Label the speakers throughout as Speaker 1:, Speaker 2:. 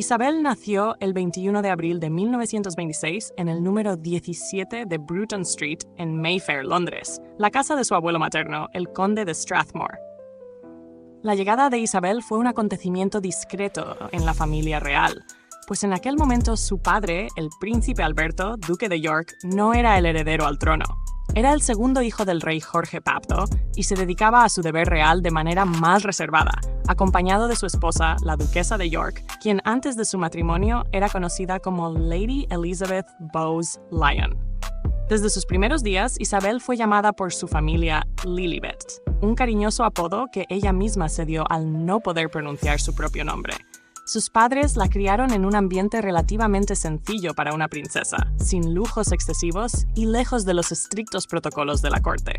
Speaker 1: Isabel nació el 21 de abril de 1926 en el número 17 de Bruton Street en Mayfair, Londres, la casa de su abuelo materno, el conde de Strathmore. La llegada de Isabel fue un acontecimiento discreto en la familia real, pues en aquel momento su padre, el príncipe Alberto, duque de York, no era el heredero al trono. Era el segundo hijo del rey Jorge Pablo y se dedicaba a su deber real de manera más reservada, acompañado de su esposa, la duquesa de York, quien antes de su matrimonio era conocida como Lady Elizabeth Bowes-Lyon. Desde sus primeros días, Isabel fue llamada por su familia Lilibet, un cariñoso apodo que ella misma se dio al no poder pronunciar su propio nombre. Sus padres la criaron en un ambiente relativamente sencillo para una princesa, sin lujos excesivos y lejos de los estrictos protocolos de la corte.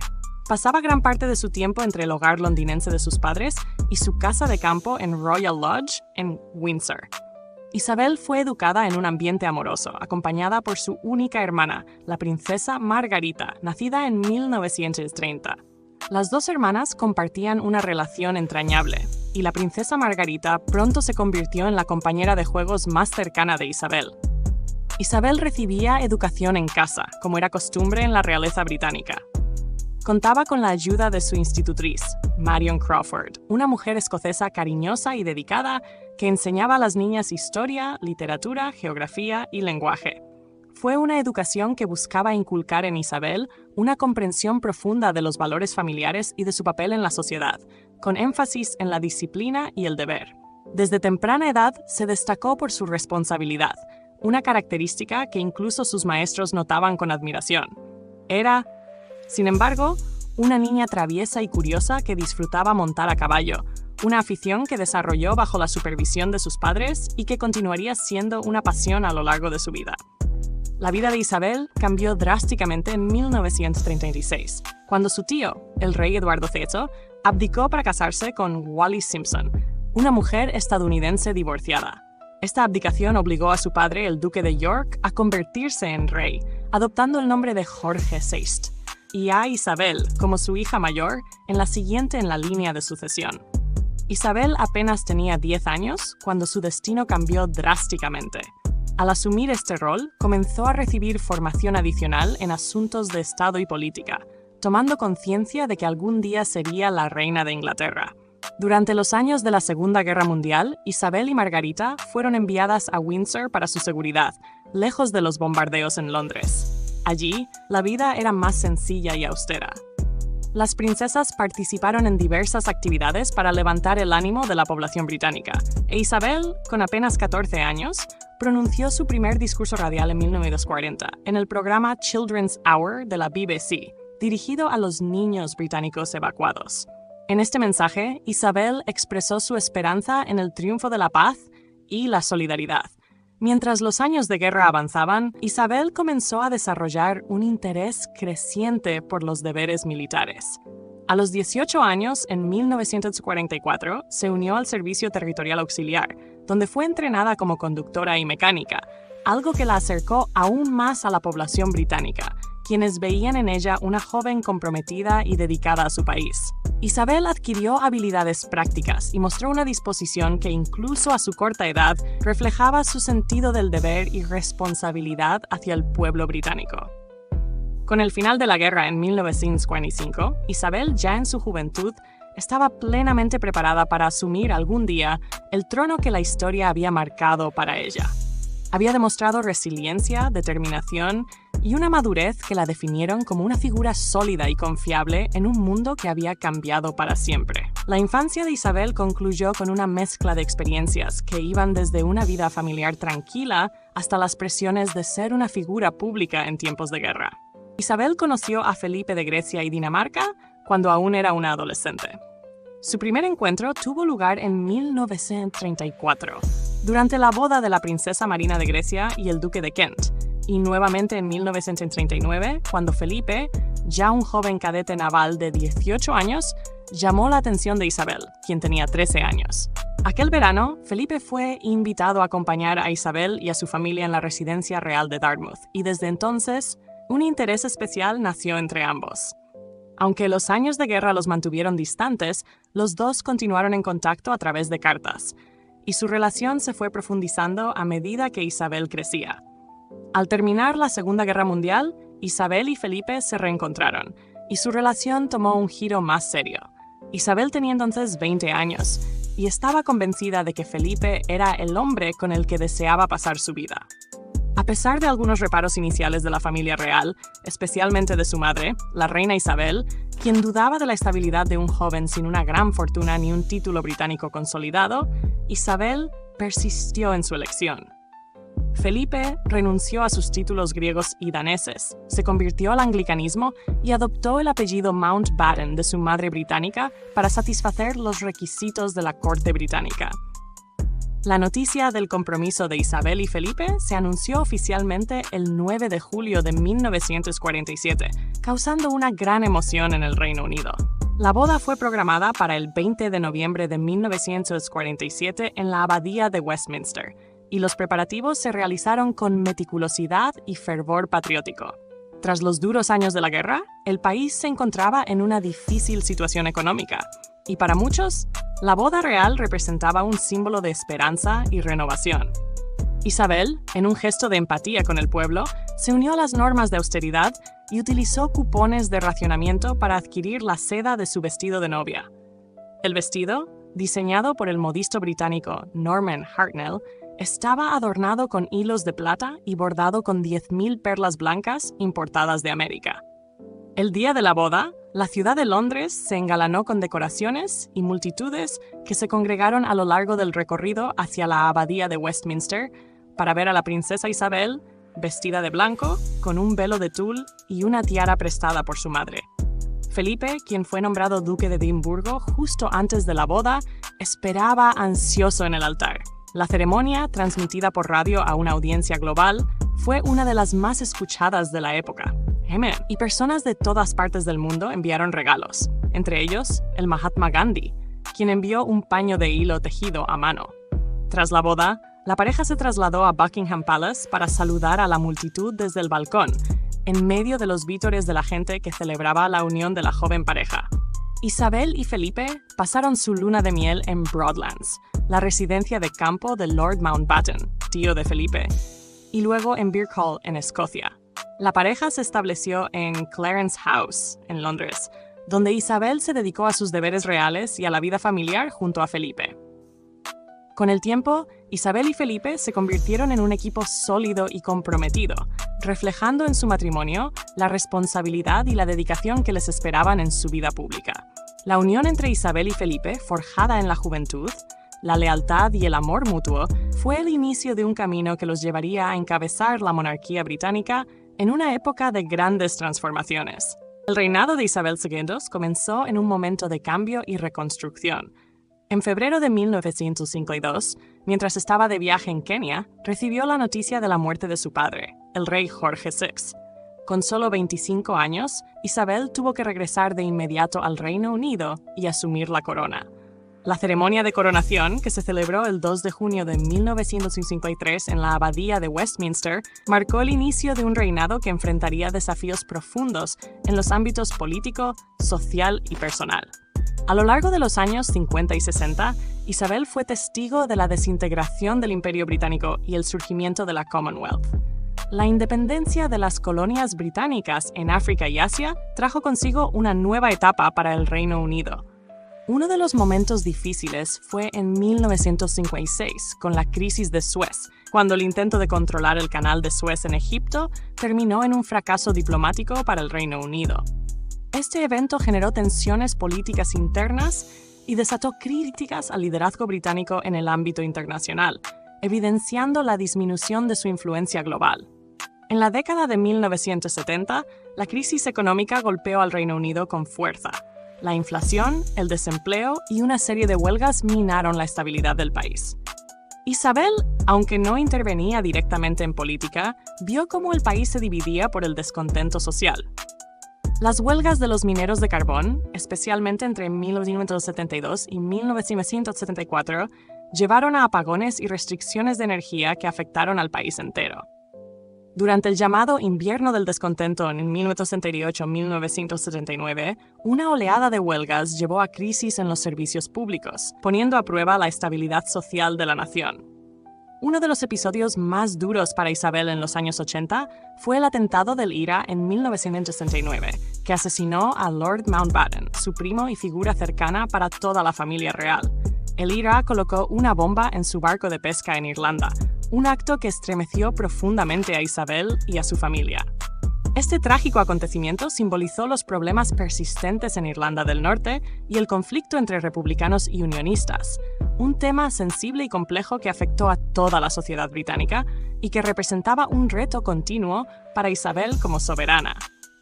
Speaker 1: Pasaba gran parte de su tiempo entre el hogar londinense de sus padres y su casa de campo en Royal Lodge, en Windsor. Isabel fue educada en un ambiente amoroso, acompañada por su única hermana, la princesa Margarita, nacida en 1930. Las dos hermanas compartían una relación entrañable, y la princesa Margarita pronto se convirtió en la compañera de juegos más cercana de Isabel. Isabel recibía educación en casa, como era costumbre en la realeza británica. Contaba con la ayuda de su institutriz, Marion Crawford, una mujer escocesa cariñosa y dedicada que enseñaba a las niñas historia, literatura, geografía y lenguaje. Fue una educación que buscaba inculcar en Isabel una comprensión profunda de los valores familiares y de su papel en la sociedad, con énfasis en la disciplina y el deber. Desde temprana edad se destacó por su responsabilidad, una característica que incluso sus maestros notaban con admiración. Era, sin embargo, una niña traviesa y curiosa que disfrutaba montar a caballo, una afición que desarrolló bajo la supervisión de sus padres y que continuaría siendo una pasión a lo largo de su vida. La vida de Isabel cambió drásticamente en 1936, cuando su tío, el rey Eduardo VI, abdicó para casarse con Wallis Simpson, una mujer estadounidense divorciada. Esta abdicación obligó a su padre, el duque de York, a convertirse en rey, adoptando el nombre de Jorge VI, y a Isabel, como su hija mayor, en la siguiente en la línea de sucesión. Isabel apenas tenía 10 años cuando su destino cambió drásticamente. Al asumir este rol, comenzó a recibir formación adicional en asuntos de Estado y política, tomando conciencia de que algún día sería la reina de Inglaterra. Durante los años de la Segunda Guerra Mundial, Isabel y Margarita fueron enviadas a Windsor para su seguridad, lejos de los bombardeos en Londres. Allí, la vida era más sencilla y austera. Las princesas participaron en diversas actividades para levantar el ánimo de la población británica, e Isabel, con apenas 14 años, pronunció su primer discurso radial en 1940 en el programa Children's Hour de la BBC, dirigido a los niños británicos evacuados. En este mensaje, Isabel expresó su esperanza en el triunfo de la paz y la solidaridad. Mientras los años de guerra avanzaban, Isabel comenzó a desarrollar un interés creciente por los deberes militares. A los 18 años, en 1944, se unió al Servicio Territorial Auxiliar, donde fue entrenada como conductora y mecánica, algo que la acercó aún más a la población británica, quienes veían en ella una joven comprometida y dedicada a su país. Isabel adquirió habilidades prácticas y mostró una disposición que incluso a su corta edad reflejaba su sentido del deber y responsabilidad hacia el pueblo británico. Con el final de la guerra en 1945, Isabel, ya en su juventud, estaba plenamente preparada para asumir algún día el trono que la historia había marcado para ella. Había demostrado resiliencia, determinación y una madurez que la definieron como una figura sólida y confiable en un mundo que había cambiado para siempre. La infancia de Isabel concluyó con una mezcla de experiencias que iban desde una vida familiar tranquila hasta las presiones de ser una figura pública en tiempos de guerra. Isabel conoció a Felipe de Grecia y Dinamarca cuando aún era una adolescente. Su primer encuentro tuvo lugar en 1934, durante la boda de la princesa Marina de Grecia y el duque de Kent, y nuevamente en 1939, cuando Felipe, ya un joven cadete naval de 18 años, llamó la atención de Isabel, quien tenía 13 años. Aquel verano, Felipe fue invitado a acompañar a Isabel y a su familia en la residencia real de Dartmouth, y desde entonces, un interés especial nació entre ambos. Aunque los años de guerra los mantuvieron distantes, los dos continuaron en contacto a través de cartas. y su relación se fue profundizando a medida que Isabel crecía. Al terminar la Segunda Guerra Mundial, Isabel y Felipe se reencontraron, y su relación tomó un giro más serio. Isabel tenía entonces 20 años, y estaba convencida de que Felipe era el hombre con el que deseaba pasar su vida. A pesar de algunos reparos iniciales de la familia real, especialmente de su madre, la reina Isabel, quien dudaba de la estabilidad de un joven sin una gran fortuna ni un título británico consolidado, Isabel persistió en su elección. Felipe renunció a sus títulos griegos y daneses, se convirtió al anglicanismo y adoptó el apellido Mountbatten de su madre británica para satisfacer los requisitos de la corte británica. La noticia del compromiso de Isabel y Felipe se anunció oficialmente el 9 de julio de 1947, causando una gran emoción en el Reino Unido. La boda fue programada para el 20 de noviembre de 1947 en la Abadía de Westminster, y los preparativos se realizaron con meticulosidad y fervor patriótico. Tras los duros años de la guerra, el país se encontraba en una difícil situación económica, y para muchos, la boda real representaba un símbolo de esperanza y renovación. Isabel, en un gesto de empatía con el pueblo, se unió a las normas de austeridad y utilizó cupones de racionamiento para adquirir la seda de su vestido de novia. El vestido, diseñado por el modisto británico Norman Hartnell, estaba adornado con hilos de plata y bordado con 10,000 perlas blancas importadas de América. El día de la boda, la ciudad de Londres se engalanó con decoraciones y multitudes que se congregaron a lo largo del recorrido hacia la abadía de Westminster para ver a la princesa Isabel, vestida de blanco, con un velo de tul y una tiara prestada por su madre. Felipe, quien fue nombrado duque de Edimburgo justo antes de la boda, esperaba ansioso en el altar. La ceremonia, transmitida por radio a una audiencia global, fue una de las más escuchadas de la época. Y personas de todas partes del mundo enviaron regalos, entre ellos el Mahatma Gandhi, quien envió un paño de hilo tejido a mano. Tras la boda, la pareja se trasladó a Buckingham Palace para saludar a la multitud desde el balcón, en medio de los vítores de la gente que celebraba la unión de la joven pareja. Isabel y Felipe pasaron su luna de miel en Broadlands, la residencia de campo de Lord Mountbatten, tío de Felipe, y luego en Birkhall, en Escocia. La pareja se estableció en Clarence House, en Londres, donde Isabel se dedicó a sus deberes reales y a la vida familiar junto a Felipe. Con el tiempo, Isabel y Felipe se convirtieron en un equipo sólido y comprometido, reflejando en su matrimonio la responsabilidad y la dedicación que les esperaban en su vida pública. La unión entre Isabel y Felipe, forjada en la juventud, la lealtad y el amor mutuo, fue el inicio de un camino que los llevaría a encabezar la monarquía británica en una época de grandes transformaciones. El reinado de Isabel II comenzó en un momento de cambio y reconstrucción. En febrero de 1952, mientras estaba de viaje en Kenia, recibió la noticia de la muerte de su padre, el rey Jorge VI. Con solo 25 años, Isabel tuvo que regresar de inmediato al Reino Unido y asumir la corona. La ceremonia de coronación, que se celebró el 2 de junio de 1953 en la Abadía de Westminster, marcó el inicio de un reinado que enfrentaría desafíos profundos en los ámbitos político, social y personal. A lo largo de los años 50 y 60, Isabel fue testigo de la desintegración del Imperio Británico y el surgimiento de la Commonwealth. La independencia de las colonias británicas en África y Asia trajo consigo una nueva etapa para el Reino Unido. Uno de los momentos difíciles fue en 1956, con la crisis de Suez, cuando el intento de controlar el canal de Suez en Egipto terminó en un fracaso diplomático para el Reino Unido. Este evento generó tensiones políticas internas y desató críticas al liderazgo británico en el ámbito internacional, evidenciando la disminución de su influencia global. En la década de 1970, la crisis económica golpeó al Reino Unido con fuerza. La inflación, el desempleo y una serie de huelgas minaron la estabilidad del país. Isabel, aunque no intervenía directamente en política, vio cómo el país se dividía por el descontento social. Las huelgas de los mineros de carbón, especialmente entre 1972 y 1974, llevaron a apagones y restricciones de energía que afectaron al país entero. Durante el llamado Invierno del Descontento en 1968-1979, una oleada de huelgas llevó a crisis en los servicios públicos, poniendo a prueba la estabilidad social de la nación. Uno de los episodios más duros para Isabel en los años 80 fue el atentado del IRA en 1969, que asesinó a Lord Mountbatten, su primo y figura cercana para toda la familia real. El IRA colocó una bomba en su barco de pesca en Irlanda, un acto que estremeció profundamente a Isabel y a su familia. Este trágico acontecimiento simbolizó los problemas persistentes en Irlanda del Norte y el conflicto entre republicanos y unionistas, un tema sensible y complejo que afectó a toda la sociedad británica y que representaba un reto continuo para Isabel como soberana.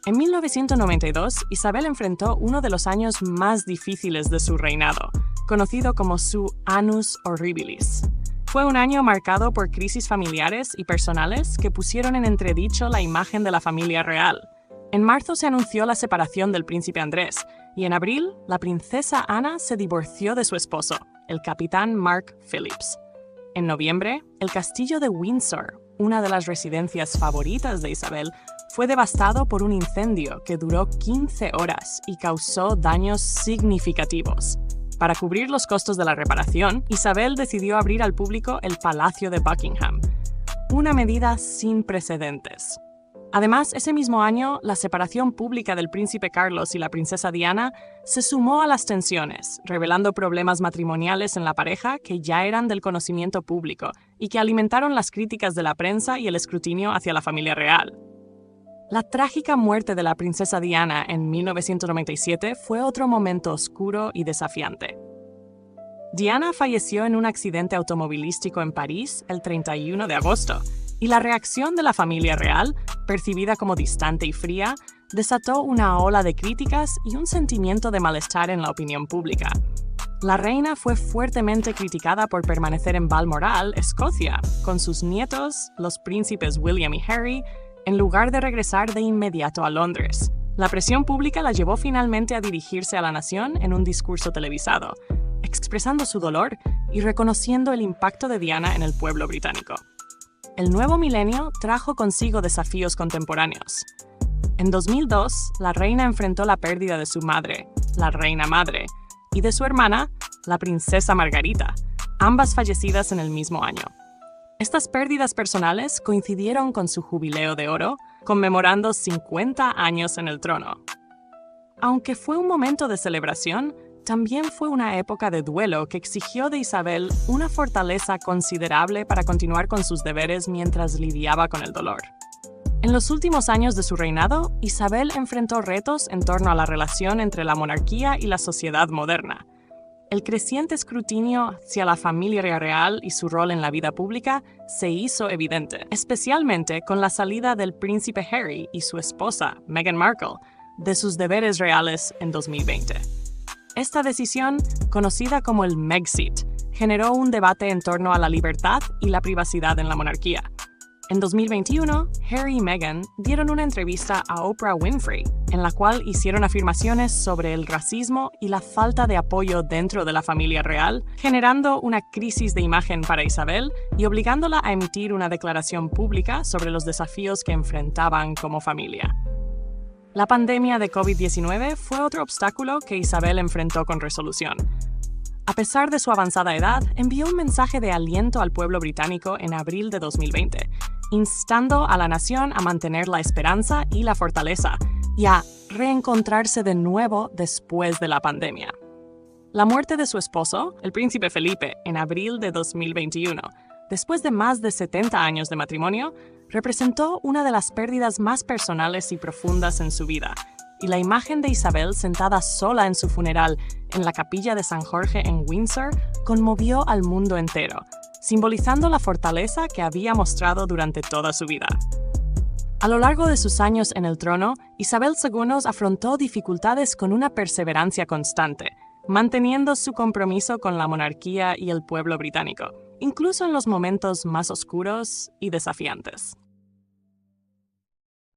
Speaker 1: En 1992, Isabel enfrentó uno de los años más difíciles de su reinado, conocido como su Annus Horribilis. Fue un año marcado por crisis familiares y personales que pusieron en entredicho la imagen de la familia real. En marzo se anunció la separación del príncipe Andrés, y en abril, la princesa Ana se divorció de su esposo, el capitán Mark Phillips. En noviembre, el castillo de Windsor, una de las residencias favoritas de Isabel, fue devastado por un incendio que duró 15 horas y causó daños significativos. Para cubrir los costos de la reparación, Isabel decidió abrir al público el Palacio de Buckingham, una medida sin precedentes. Además, ese mismo año, la separación pública del príncipe Carlos y la princesa Diana se sumó a las tensiones, revelando problemas matrimoniales en la pareja que ya eran del conocimiento público y que alimentaron las críticas de la prensa y el escrutinio hacia la familia real. La trágica muerte de la princesa Diana en 1997 fue otro momento oscuro y desafiante. Diana falleció en un accidente automovilístico en París el 31 de agosto, y la reacción de la familia real, percibida como distante y fría, desató una ola de críticas y un sentimiento de malestar en la opinión pública. La reina fue fuertemente criticada por permanecer en Balmoral, Escocia, con sus nietos, los príncipes William y Harry, en lugar de regresar de inmediato a Londres. La presión pública la llevó finalmente a dirigirse a la nación en un discurso televisado, expresando su dolor y reconociendo el impacto de Diana en el pueblo británico. El nuevo milenio trajo consigo desafíos contemporáneos. En 2002, la reina enfrentó la pérdida de su madre, la reina madre, y de su hermana, la princesa Margarita, ambas fallecidas en el mismo año. Estas pérdidas personales coincidieron con su jubileo de oro, conmemorando 50 años en el trono. Aunque fue un momento de celebración, también fue una época de duelo que exigió de Isabel una fortaleza considerable para continuar con sus deberes mientras lidiaba con el dolor. En los últimos años de su reinado, Isabel enfrentó retos en torno a la relación entre la monarquía y la sociedad moderna. El creciente escrutinio hacia la familia real y su rol en la vida pública se hizo evidente, especialmente con la salida del príncipe Harry y su esposa, Meghan Markle, de sus deberes reales en 2020. Esta decisión, conocida como el Megxit, generó un debate en torno a la libertad y la privacidad en la monarquía. En 2021, Harry y Meghan dieron una entrevista a Oprah Winfrey, en la cual hicieron afirmaciones sobre el racismo y la falta de apoyo dentro de la familia real, generando una crisis de imagen para Isabel y obligándola a emitir una declaración pública sobre los desafíos que enfrentaban como familia. La pandemia de COVID-19 fue otro obstáculo que Isabel enfrentó con resolución. A pesar de su avanzada edad, envió un mensaje de aliento al pueblo británico en abril de 2020, instando a la nación a mantener la esperanza y la fortaleza y a reencontrarse de nuevo después de la pandemia. La muerte de su esposo, el príncipe Felipe, en abril de 2021, después de más de 70 años de matrimonio, representó una de las pérdidas más personales y profundas en su vida, y la imagen de Isabel sentada sola en su funeral en la capilla de San Jorge en Windsor conmovió al mundo entero, simbolizando la fortaleza que había mostrado durante toda su vida. A lo largo de sus años en el trono, Isabel II afrontó dificultades con una perseverancia constante, manteniendo su compromiso con la monarquía y el pueblo británico, incluso en los momentos más oscuros y desafiantes.